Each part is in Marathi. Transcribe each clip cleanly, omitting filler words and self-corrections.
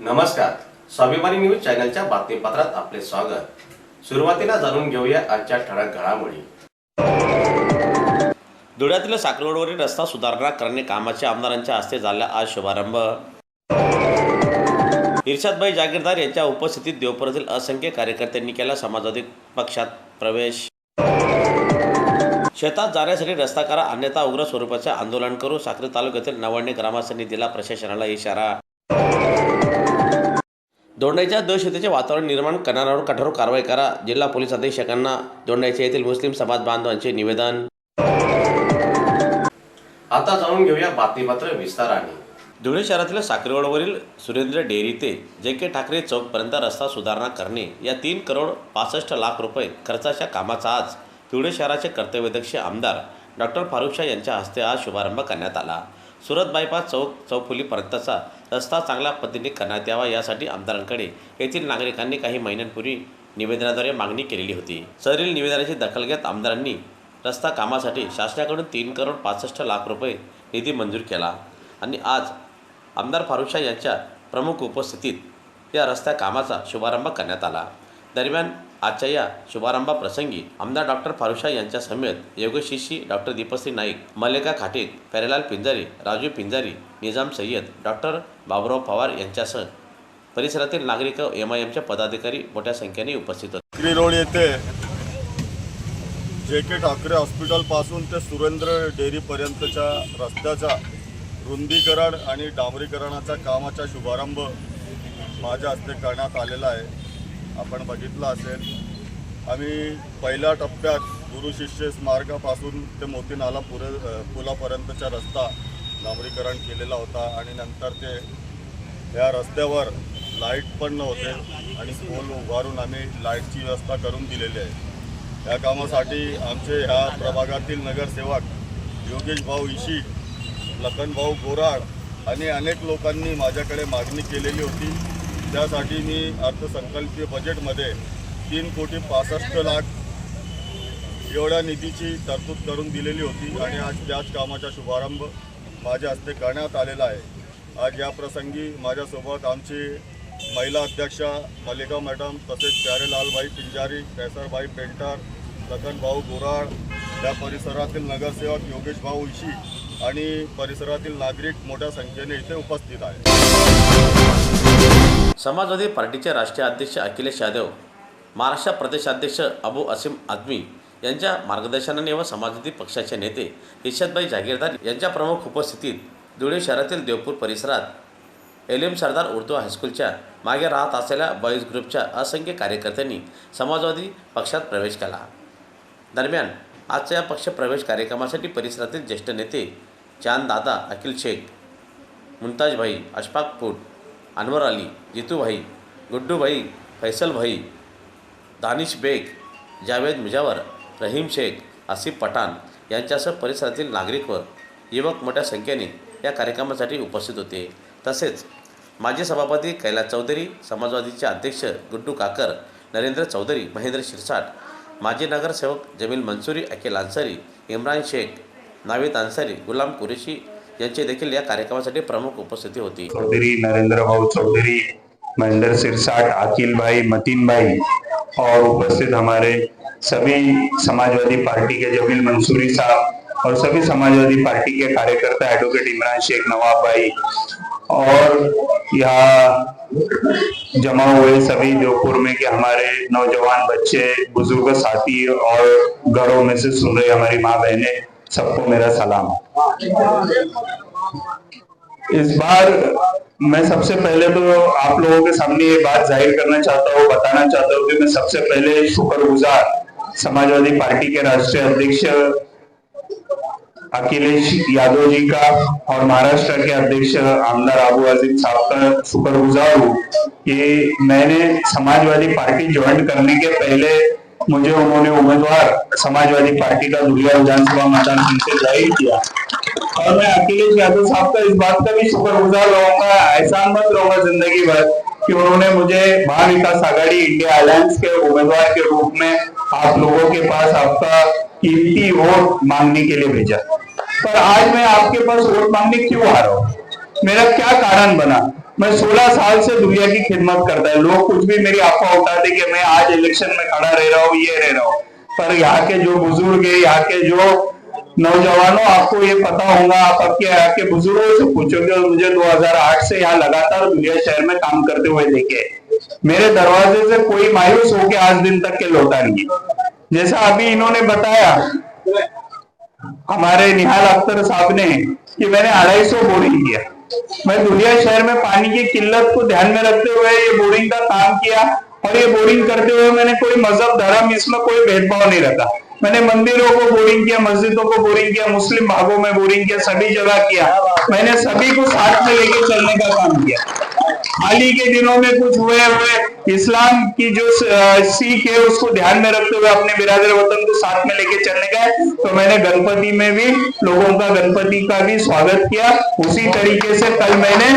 नमस्कार, स्वाभिमानी न्यूज चॅनलच्या बातमीपत्रात आपले स्वागत। सुरुवातीला जाणून घेऊया आजच्या ठळक घडामोडी। धुळ्यातील साखर रोडवरील रस्ता सुधारणा करणे कामाचे आमदारांच्या हस्ते झाला आज शुभारंभ। इर्शादभाई जागीरदार यांच्या उपस्थितीत देवपुरातील असंख्य कार्यकर्त्यांनी केला समाजवादी पक्षात प्रवेश। शेतात जाण्यासाठी रस्ता करा अन्यथा उग्र स्वरूपाचे आंदोलन करू, साक्री तालुक्यातील नवाढणे ग्रामस्थांनी दिला प्रशासनाला इशारा। दोंडाईच्या दहशतीचे वातावरण निर्माण करणाऱ्यांवर कठोर कारवाई करा, जिल्हा पोलीस अधीक्षकांना दोंडाईच्या येथील मुस्लिम समाज बांधवांचे निवेदन। आता जाणून घेऊया बातमीपत्र विस्ताराने। धुळे शहरातील साखर रोडवरील सुरेंद्र डेअरी ते जे.के. ठाकरे चौकपर्यंत रस्ता सुधारणा करणे या 3 करोड 65 लाख रुपये खर्चाच्या कामाचा आज धुळे शहराचे कर्तव्यदक्ष आमदार डॉक्टर फारुख शाह यांच्या हस्ते आज शुभारंभ करण्यात आला। सुरत बायपास चौफुलीपर्यंतचा रस्ता चांगल्या पद्धतीने करण्यात यावा यासाठी आमदारांकडे येथील नागरिकांनी काही महिन्यांपूर्वी निवेदनाद्वारे मागणी केलेली होती। सदरील निवेदनाची दखल घेत आमदारांनी रस्ता कामासाठी शासनाकडून 3 करोड 65 लाख रुपये निधी मंजूर केला आणि आज आमदार फारुख शाह यांच्या प्रमुख उपस्थितीत या रस्त्या कामाचा शुभारंभ करण्यात आला। दरम्यान आजच्या या शुभारंभाप्रसंगी आमदार डॉक्टर फारुख शाह यांच्या समेत योगशिष्यी डॉक्टर दीपश्री नाईक, मल्लिका खाटीत, प्यारेलाल पिंजारी, राजू पिंजारी, निजाम सय्यद, डॉक्टर बाबुराव पवार यांच्यासह परिसरातील नागरिक व MIMच्या पदाधिकारी मोठ्या संख्येने उपस्थित होते। साक्री रोड येथे जे.के. ठाकरे हॉस्पिटल पासून ते सुरेंद्र डेअरी पर्यंतच्या रस्त्याचा रुंदीकरण आणि डांबरीकरणाच्या कामाचा शुभारंभ माझ्या हस्ते करण्यात आलेला आहे। आपण बघितलं असेल, आम्ही पहिल्या टप्प्यात गुरु शिष्य स्मारकापासून ते मोती नाला पुलापर्यंतचा रस्ता डांबरीकरण केलेला होता आणि नंतर ते या रस्त्यावर लाईट पण नव्हते आणि पोल उभारून आम्ही लाईटची व्यवस्था करून दिलेली आहे। या कामासाठी आमचे ह्या प्रभागातील नगरसेवक योगेश भाऊ इशी, लखन भाऊ गोराड आणि अनेक लोकांनी माझ्याकडे मागणी केलेली होती। त्यासाठी मी अर्थसंकल्पीय बजेटमध्ये 3 कोटी 65 लाख एवढ्या निधीची तरतूद करून दिलेली होती आणि आज त्याच कामाचा शुभारंभ माझ्या हस्ते करण्यात आलेला आहे। आज या प्रसंगी माझ्यासोबत आमची महिला अध्यक्षा मल्लिका मॅडम, तसेच प्यारेलालभाई पिंजारी, कैसरभाई पेंटर, लखन भाऊ गोराड, या परिसरातील नगरसेवक योगेश भाऊ इशी आणि परिसरातील नागरिक मोठ्या संख्येने इथे उपस्थित आहेत। समाजवादी पार्टीचे राष्ट्रीय अध्यक्ष अखिलेश यादव, महाराष्ट्र प्रदेशाध्यक्ष अबू असीम आझमी यांच्या मार्गदर्शनाने व समाजवादी पक्षाचे नेते इर्शादभाई जागीरदार यांच्या प्रमुख उपस्थितीत धुळे शहरातील देवपूर परिसरात LM सरदार उर्दू हायस्कूलच्या मागे राहत असलेल्या बॉईज ग्रुपच्या असंख्य कार्यकर्त्यांनी समाजवादी पक्षात प्रवेश केला। दरम्यान आजच्या या पक्ष प्रवेश कार्यक्रमासाठी परिसरातील ज्येष्ठ नेते चांद दादा, अखिल शेख, मुमताज भाई, अशफाक फूट, अनवर अली, जितूभाई, गुड्डू भाई, फैसल भाई, दानिश बेग, जावेद मुजावर, रहीम शेख, आसिफ पठाण यांच्यासह परिसरातील नागरिक व युवक मोठ्या संख्येने या कार्यक्रमासाठी उपस्थित होते। तसेच माजी सभापती कैलास चौधरी, समाजवादीचे अध्यक्ष गुड्डू काकर, नरेंद्र चौधरी, महेंद्र शिरसाट, माजी नगरसेवक जमील मंसूरी, अकील अन्सारी, इम्रान शेख, नाविद अन्सारी, गुलाम कुरेशी यांची देखील या कार्यक्रमासाठी प्रमुख उपस्थिती होती। चौधरी, नरेंद्र भाऊ चौधरी, महेंद्र सिरसाट, अकील भाई, मतीन भाई और उपस्थित हमारे सभी समाजवादी पार्टी के जमील मंसूरी साहब और सभी समाजवादी पार्टी के कार्यकर्ता, एडवोकेट इमरान शेख, नवाब भाई और यहाँ जमा हुए सभी देवपुर में के हमारे नौजवान बच्चे, बुजुर्ग साथी और घरों में से सुन रहे हमारी माँ बहनें, सबको मेरा सलाम। इस बार मैं सबसे पहले तो आप लोगों के सामने ये बात जाहिर करना चाहता हूँ, बताना चाहता हूँ कि मैं सबसे पहले शुक्रगुजार समाजवादी पार्टी के राष्ट्रीय अध्यक्ष अखिलेश यादव जी का और महाराष्ट्र के अध्यक्ष आमदार अबू अजीम साहब का शुक्रगुजार हूँ कि मैंने समाजवादी पार्टी ज्वाइन करने के पहले मुझे उन्होंने उम्मीदवार समाजवादी पार्टी का धुलिया विधानसभा मतदान से जाहिर किया और मैं अखिलेश यादव साहब का इस बात का भी शुक्रगुजार रहूंगा, एहसान मत रहूंगा जिंदगी भर कि उन्होंने मुझे महाविकास आघाड़ी इंडिया अलायंस के उम्मीदवार के रूप में आप लोगों के पास आपका कीमती वोट मांगने के लिए भेजा। पर आज मैं आपके पास वोट मांगने क्यों आ रहा हूँ, मेरा क्या कारण बना? मैं 16 साल से दुनिया की खिदमत करता है। लोग कुछ भी मेरी अफवाह उठाते कि मैं आज इलेक्शन में खड़ा रह रहा हूँ, ये रह रहा हूँ, पर यहाँ के जो बुजुर्ग है, यहाँ के जो नौजवानों, आपको ये पता होगा, आप यहाँ के बुजुर्गों से पूछोगे, और मुझे 2008 से यहाँ लगातार दुनिया शहर में काम करते हुए देखे, मेरे दरवाजे से कोई मायूस होकर आज दिन तक के लौटा नहीं है। जैसा अभी इन्होंने बताया हमारे निहाल अख्तर साहब ने कि मैंने 250 बोरिंग किया। मैं दुनिया शहर में पानी की किल्लत को ध्यान में रखते हुए ये बोरिंग का काम किया, और ये बोरिंग करते हुए मैंने कोई मजहब धर्म इसमें कोई भेदभाव नहीं रखा। मैंने मंदिरों को बोरिंग किया, मस्जिदों को बोरिंग किया, मुस्लिम भागों में बोरिंग किया, सभी जगह किया। मैंने सभी को साथ में लेके चलने का काम किया। हाल ही के दिनों में कुछ हुए इस्लाम की जो सीख है उसको ध्यान में रखते हुए अपने बिरादर वतन को साथ में लेके चलने का है, तो मैंने गणपति में भी लोगों का, गणपति का भी स्वागत किया। उसी तरीके से कल मैंने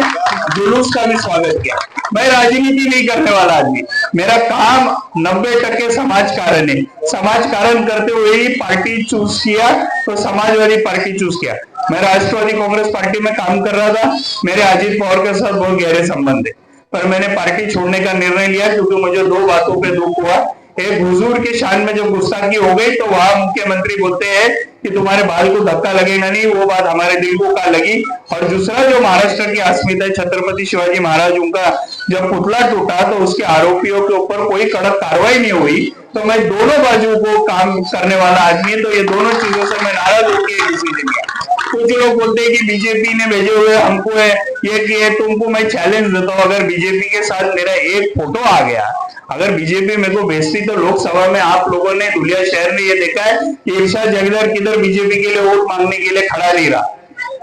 जुलूस का भी स्वागत किया। मैं राजनीति नहीं करने वाला आदमी, मेरा काम 90% समाज कारण है। समाज कारण करते हुए ही पार्टी चूज किया, तो समाजवादी पार्टी चूज किया। मैं राष्ट्रवादी कांग्रेस पार्टी में काम कर रहा था, मेरे अजीत पवार के साथ बहुत गहरे संबंध है, पर मैंने पार्टी छोड़ने का निर्णय लिया क्योंकि मुझे 2 बातों पे दुख हुआ। एक, हुजूर की शान में जब गुस्ताखी हो गई तो वहां मुख्यमंत्री बोलते हैं कि तुम्हारे बाल को धक्का लगेगा नहीं, वो बात हमारे दिल को का लगी। और दूसरा, जो महाराष्ट्र की अस्मिता है, छत्रपति शिवाजी महाराज, उनका जब पुतला टूटा तो उसके आरोपियों के ऊपर कोई कड़क कार्रवाई नहीं हुई, तो मैं दोनों बाजू को काम करने वाला आदमी, तो ये दोनों चीजों से मैं नाराज होकर डिसीजन लिया। कुछ लोग बोलते हैं कि बीजेपी ने भेजे हुए हमको है ये कि तुमको मैं चैलेंज देता हूँ, अगर बीजेपी के साथ मेरा एक फोटो आ गया, अगर बीजेपी मेरे को भेजती, तो लोकसभा में आप लोगों ने, धुलिया शहर ने ये देखा है कि इरशाद जगदर किधर बीजेपी के लिए वोट मांगने के लिए खड़ा नहीं रहा।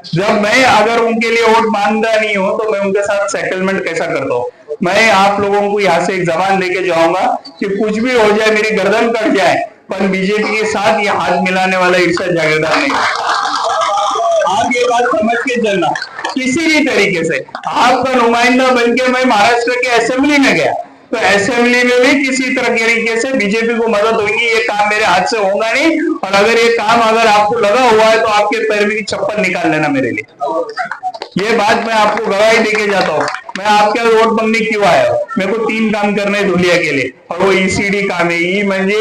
जब मैं अगर उनके लिए वोट मांगता नहीं हूं तो मैं उनके साथ सेटलमेंट कैसा करता हूँ? मैं आप लोगों को यहाँ से एक जबान लेके जाऊंगा कि कुछ भी हो जाए, मेरी गर्दन कट जाए, पर बीजेपी के साथ ये हाथ मिलाने वाला इरशाद जगदर नहीं। आप ये बात समझ के चलना, किसी भी तरीके से आपका नुमाइंदा बनके मैं महाराष्ट्र के असेंबली में गया, तो असेंबली में भी किसी तरह तरीके से बीजेपी को मदद होगी, ये काम मेरे हाथ से होगा नहीं। और अगर ये काम अगर आपको लगा हुआ है तो आपके पैर में की चप्पल निकाल लेना मेरे लिए। ये बात मैं आपको गवाही देके जाता हूँ। मैं आपके वोट मांगने क्यों आया? मेरे को 3 काम करने धुलिया के लिए, और वो ईसीडी काम है। ई म्हणजे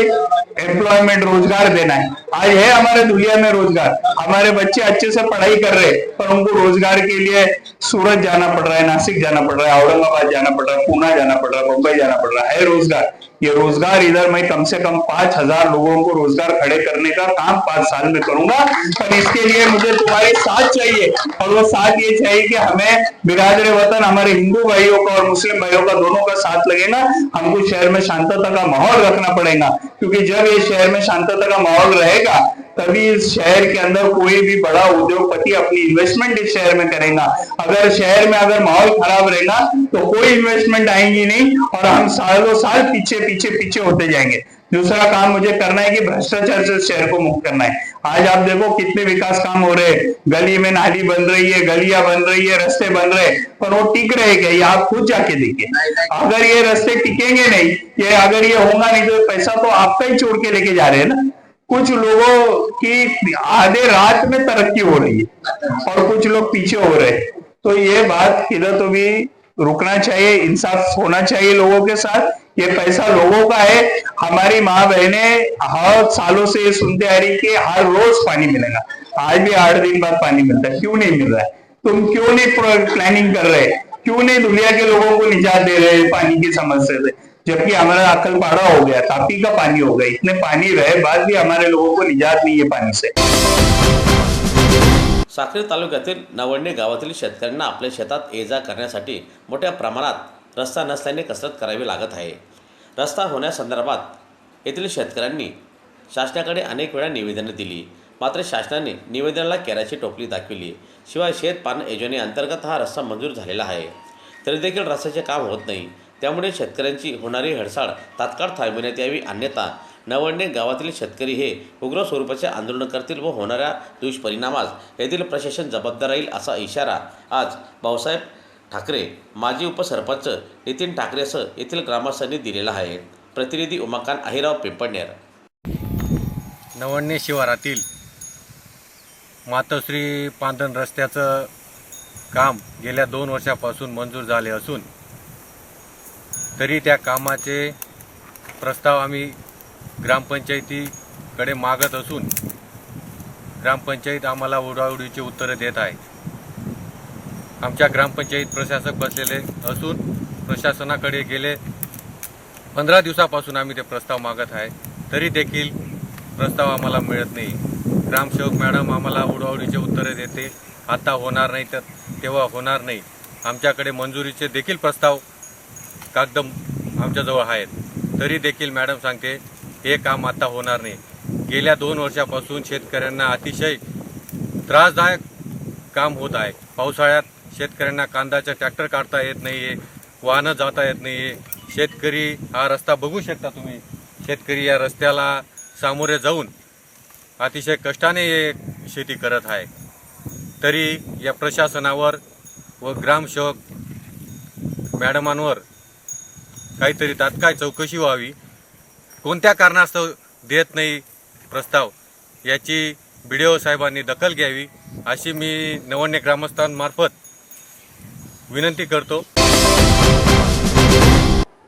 एम्प्लॉयमेंट, रोजगार देना है। आज है हमारे धुलिया में रोजगार, हमारे बच्चे अच्छे से पढ़ाई कर रहे हैं, पर उनको रोजगार के लिए सूरत जाना पड़ रहा है, नासिक जाना पड़ रहा है, औरंगाबाद जाना पड़ रहा है, पूना जाना पड़ रहा है, मुंबई जाना पड़ रहा है रोजगार। ये रोजगार इधर मैं कम से कम 5000 लोगों को रोजगार खड़े करने का काम 5 साल में करूंगा, पर इसके लिए मुझे तुम्हारी साथ चाहिए। और वो साथ ये चाहिए कि हमें बिरादर वतन, हमारे हिंदू भाइयों का और मुस्लिम भाइयों का, दोनों का साथ लगेगा। हमको शहर में शांतता का माहौल रखना पड़ेगा, क्योंकि जब ये शहर में शांतता का माहौल रहेगा तभी इस शहर के अंदर कोई भी बड़ा उद्योगपति अपनी इन्वेस्टमेंट इस शहर में करेगा। अगर शहर में अगर माहौल खराब रहेगा तो कोई इन्वेस्टमेंट आएंगी नहीं, और हम सालों साल पीछे पीछे पीछे होते जाएंगे। दूसरा काम मुझे करना है कि भ्रष्टाचार से शहर को मुक्त करना है। आज आप देखो कितने विकास काम हो रहे हैं, गली में नाली बन रही है, गलियां बन रही है, रास्ते बन रहे हैं, पर वो टिक रहे क्या? ये आप खुद जाके देखिए। अगर ये रास्ते टिकेंगे नहीं, ये अगर ये होगा नहीं, तो पैसा तो आपका ही चोर के लेके जा रहे हैं ना। कुछ लोगों की आधे रात में तरक्की हो रही है और कुछ लोग पीछे हो रहे हैं, तो ये बात इधर तो भी रुकना चाहिए, इंसाफ होना चाहिए लोगों के साथ। ये पैसा लोगों का है। हमारी माँ बहनें हर सालों से ये सुनते आ रही कि हर रोज पानी मिलेगा, आज भी 8 दिन बाद पानी मिलता है, क्यों नहीं मिल रहा है? तुम क्यों नहीं प्लानिंग कर रहे? क्यों नहीं दुनिया के लोगों को निजात दे रहे पानी की समस्या से? जबकि हमारा अक्कलपाड़ा हो गया, तापी का पानी हो गया, इतने पानी रहे बाद भी हमारे लोगों को निजात नहीं है पानी से। साक्री तालुक्यातील नवळणे गावातील शेतकऱ्यांना आपल्या शेतात ये-जा करण्यासाठी मोठ्या प्रमाणात रस्ता नसल्याने कसरत करावी लागत आहे। रस्ता होण्यासंदर्भात येथील शेतकऱ्यांनी शासनाकडे अनेक वेळा निवेदने दिली, मात्र शासनाने निवेदनाला केराची टोपली दाखविली। शिवाय शेत पाणी योजनेअंतर्गत हा रस्ता मंजूर झालेला आहे, तरी देखील रस्त्याचे काम होत नाही। त्यामुळे शेतकऱ्यांची होणारी हडसाळ तात्काळ थांबविण्यात यावी, अन्यथा नवळणे गावातील शेतकरी हे उग्र स्वरूपाचे आंदोलन करतील व होणाऱ्या दुष्परिणामास येथील प्रशासन जबाबदार राहील, असा इशारा आज भाऊसाहेब ठाकरे, माजी उपसरपंच नितीन ठाकरेसह येथील ग्रामस्थांनी दिलेला आहे। प्रतिनिधी उमाकांत अहिराव, पिंपळनेर। नवळणे शिवारातील मातोश्री पांधन रस्त्याचं काम गेल्या 2 वर्षापासून मंजूर झाले असून तरी त्या कामाचे प्रस्ताव आम्ही ग्रामपंचायतीकडे मागत असून ग्रामपंचायत आम्हाला उडाउडीची उत्तरे देत आहे। आमच्या ग्रामपंचायत प्रशासक बसलेले असून प्रशासनाकडे गेले 15 दिवसापासून आम्ही ते प्रस्ताव मागत आहे, तरी देखील प्रस्ताव आम्हाला मिळत नाही। ग्रामसेवक मॅडम आम्हाला उडाउडीचे उत्तरे देते, आता होणार नाही तर तेव्हा होणार नाही। आमच्याकडे मंजुरीचे देखील प्रस्ताव कागद आमच्याजवळ आहेत, तरी देखील मॅडम सांगते हे काम आता होणार नाही। गेल्या 2 वर्षापासून शेतकऱ्यांना अतिशय त्रासदायक काम होत आहे। पावसाळ्यात शेतकऱ्यांना कांद्याचा ट्रॅक्टर काढता येत नाही आहे, वाहनं जाता येत नाही आहे। शेतकरी हा रस्ता बघू शकता तुम्ही, शेतकरी या रस्त्याला सामोरे जाऊन अतिशय कष्टाने शेती करत आहे। तरी या प्रशासनावर व ग्रामसेवक मॅडमांवर काहीतरी तात्काळ चौकशी व्हावी। कोणत्या कारणास्तव देत नाही प्रस्ताव याची BDO साहेबांनी दखल घ्यावी अशी मी नवण्य ग्रामस्थांमार्फत विनंती करतो।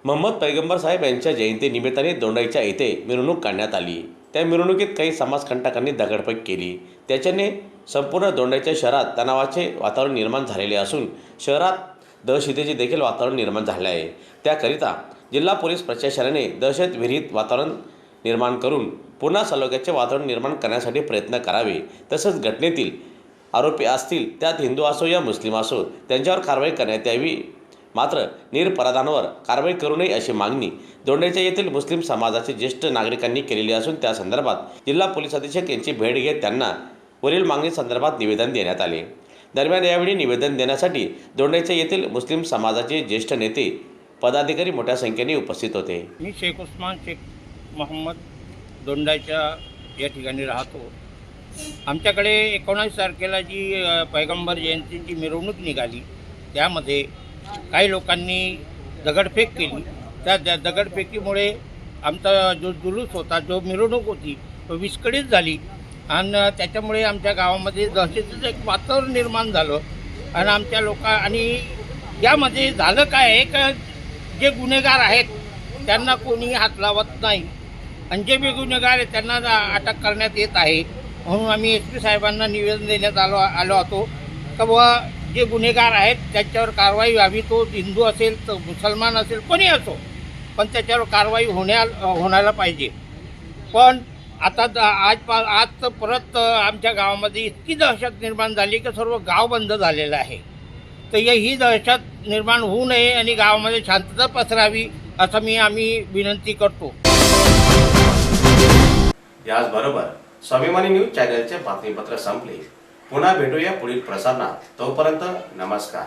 मोहम्मद पैगंबर साहेब यांच्या जयंतीनिमित्ताने दोंडाईच्या येथे मिरवणूक काढण्यात आली। त्या मिरवणुकीत काही समाजकंटकांनी दगडफेक केली, त्याच्याने संपूर्ण दोंडाईच्या शहरात तणावाचे वातावरण निर्माण झालेले असून शहरात दहशतीचे देखील वातावरण निर्माण झाले आहे। त्याकरिता जिल्हा पोलीस प्रशासनाने दहशतविरहित वातावरण निर्माण करून पुन्हा सलोख्याचे वातावरण निर्माण करण्यासाठी प्रयत्न करावे। तसंच घटनेतील आरोपी असतील, त्यात हिंदू असो या मुस्लिम असो, त्यांच्यावर कारवाई करण्यात यावी, मात्र निरपराधांवर कारवाई करू नये अशी मागणी दोंडाईच्या येथील मुस्लिम समाजाचे ज्येष्ठ नागरिकांनी केलेली असून त्या संदर्भात जिल्हा पोलीस अधीक्षक यांची भेट घेत त्यांना वरील मागणी संदर्भात निवेदन देण्यात आले। दरम्यान यावेळी निवेदन देण्यासाठी दोंडाईच्या येथील मुस्लिम समाजाचे ज्येष्ठ नेते पदाधिकारी मोठ्या संख्येने उपस्थित होते। मी शेख उस्मान शेख मोहम्मद दोंडाईच्या या ठिकाणी राहतो। आमच्याकडे 19 तारखेला जी पैगंबर जयंतीची मिरवणूक निघाली, त्यामध्ये काही लोकांनी दगडफेक केली। त्या दगडफेकीमुळे आमचा जो जुलूस होता, जो मिरवणूक होती, तो विस्कळीत झाली आणि त्याच्यामुळे आमच्या गावामध्ये दहशतीचं एक वातावरण निर्माण झालं। आणि आणि यामध्ये झालं काय आहे का, जे गुन्हेगार आहेत त्यांना कोणी हात लावत नाही आणि जे बी गुन्हेगार आहेत त्यांना अटक करण्यात येत आहे। म्हणून आम्ही SP साहेबांना निवेदन देण्यात आलो होतो का बुवा जे गुन्हेगार आहेत त्याच्यावर कारवाई व्हावी, तो हिंदू असेल तर मुसलमान असेल कोणी असो, पण त्याच्यावर कारवाई होण्याला पाहिजे। पण आता आज तर परत आमच्या गावामध्ये इतकी दहशत निर्माण झाली की सर्व गाव बंद झालेलं आहे। तर ही दहशत निर्माण होऊ नये आणि गावामध्ये शांतता पसरावी असं आम्ही विनंती करतो। याचबरोबर स्वाभिमानी न्यूज चॅनलचे बातमीपत्र संपले। पुन्हा भेटूया पुढील प्रसारणात, तोपर्यंत नमस्कार।